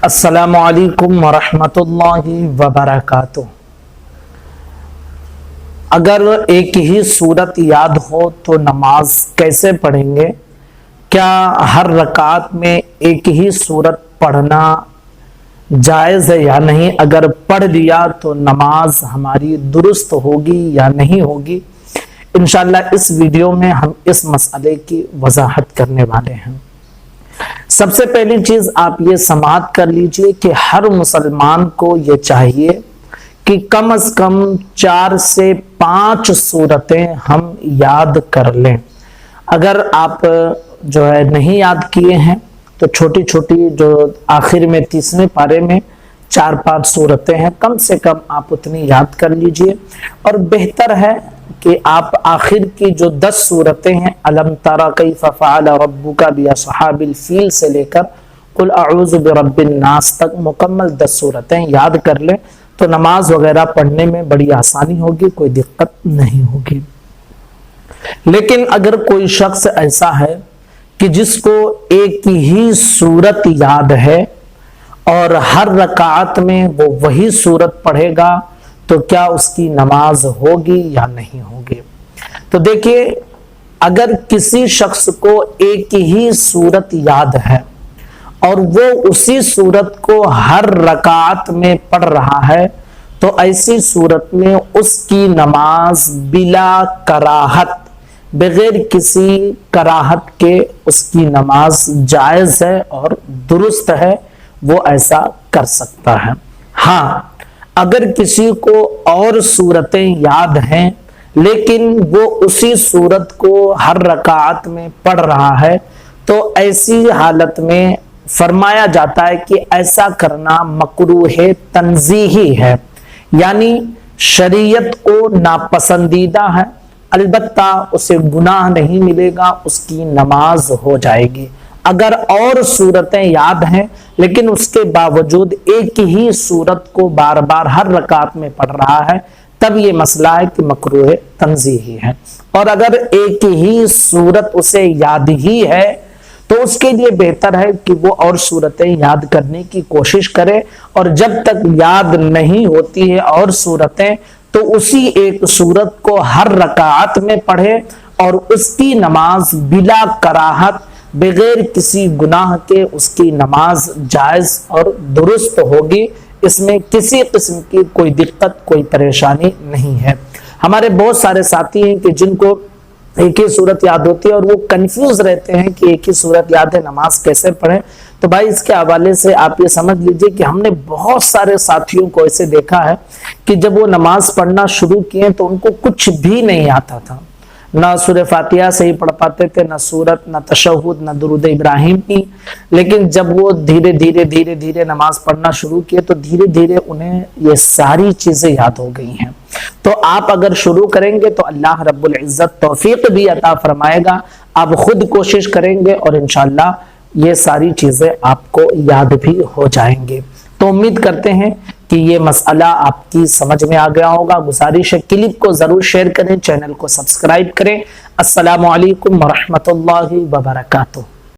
السلام علیکم ورحمۃ اللہ وبرکاتہ۔ اگر ایک ہی صورت یاد ہو تو نماز کیسے پڑھیں گے؟ کیا ہر رکعت میں ایک ہی صورت پڑھنا جائز ہے یا نہیں؟ اگر پڑھ لیا تو نماز ہماری درست ہوگی یا نہیں ہوگی؟ انشاءاللہ اس ویڈیو میں ہم اس مسئلے کی وضاحت کرنے والے ہیں۔ سب سے پہلی چیز آپ یہ سماعت کر لیجئے کہ ہر مسلمان کو یہ چاہیے کہ کم از کم 4 سے 5 صورتیں ہم یاد کر لیں۔ اگر آپ نہیں یاد کیے ہیں تو چھوٹی چھوٹی جو آخر میں 30ویں پارے میں 4-5 صورتیں ہیں، کم سے کم آپ اتنی یاد کر لیجئے، اور بہتر ہے کہ آپ آخر کی جو 10 صورتیں ہیں الم تری کیف فعل ربک باصحاب الفیل سے لے کر قل اعوذ برب الناس تک مکمل 10 صورتیں یاد کر لیں تو نماز وغیرہ پڑھنے میں بڑی آسانی ہوگی، کوئی دقت نہیں ہوگی۔ لیکن اگر کوئی شخص ایسا ہے کہ جس کو ایک ہی صورت یاد ہے اور ہر رکعت میں وہ وہی صورت پڑھے گا تو کیا اس کی نماز ہوگی یا نہیں ہوگی؟ تو دیکھیے، اگر کسی شخص کو ایک ہی صورت یاد ہے اور وہ اسی صورت کو ہر رکعت میں پڑھ رہا ہے تو ایسی صورت میں اس کی نماز بلا کراہت، بغیر کسی کراہت کے اس کی نماز جائز ہے اور درست ہے، وہ ایسا کر سکتا ہے۔ ہاں، اگر کسی کو اور صورتیں یاد ہیں لیکن وہ اسی صورت کو ہر رکعت میں پڑھ رہا ہے تو ایسی حالت میں فرمایا جاتا ہے کہ ایسا کرنا مکروہ تنزیہی ہے، یعنی شریعت کو ناپسندیدہ ہے، البتہ اسے گناہ نہیں ملے گا، اس کی نماز ہو جائے گی۔ اگر اور صورتیں یاد ہیں لیکن اس کے باوجود ایک ہی صورت کو بار بار ہر رکعت میں پڑھ رہا ہے تب یہ مسئلہ ہے کہ مکروہ تنزیہی ہے۔ اور اگر ایک ہی صورت اسے یاد ہی ہے تو اس کے لیے بہتر ہے کہ وہ اور صورتیں یاد کرنے کی کوشش کرے، اور جب تک یاد نہیں ہوتی ہے اور صورتیں تو اسی ایک صورت کو ہر رکعت میں پڑھے اور اس کی نماز بلا کراہت، بغیر کسی گناہ کے اس کی نماز جائز اور درست ہوگی، اس میں کسی قسم کی کوئی دقت، کوئی پریشانی نہیں ہے۔ ہمارے بہت سارے ساتھی ہیں کہ جن کو ایک ہی صورت یاد ہوتی ہے اور وہ کنفیوز رہتے ہیں کہ ایک ہی صورت یاد ہے، نماز کیسے پڑھیں؟ تو بھائی اس کے حوالے سے آپ یہ سمجھ لیجئے کہ ہم نے بہت سارے ساتھیوں کو ایسے دیکھا ہے کہ جب وہ نماز پڑھنا شروع کیے تو ان کو کچھ بھی نہیں آتا تھا، نہ سورہ فاتحہ صحیح پڑھ پاتے تھے، نہ سورت، نہ تشہد، نہ درود ابراہیم کی، لیکن جب وہ دھیرے دھیرے نماز پڑھنا شروع کیے تو دھیرے دھیرے انہیں یہ ساری چیزیں یاد ہو گئی ہیں۔ تو آپ اگر شروع کریں گے تو اللہ رب العزت توفیق بھی عطا فرمائے گا، آپ خود کوشش کریں گے اور انشاءاللہ یہ ساری چیزیں آپ کو یاد بھی ہو جائیں گے۔ تو امید کرتے ہیں کہ یہ مسئلہ آپ کی سمجھ میں آ گیا ہوگا۔ گزارش ہے کلپ کو ضرور شیئر کریں، چینل کو سبسکرائب کریں۔ السلام علیکم ورحمۃ اللہ وبرکاتہ۔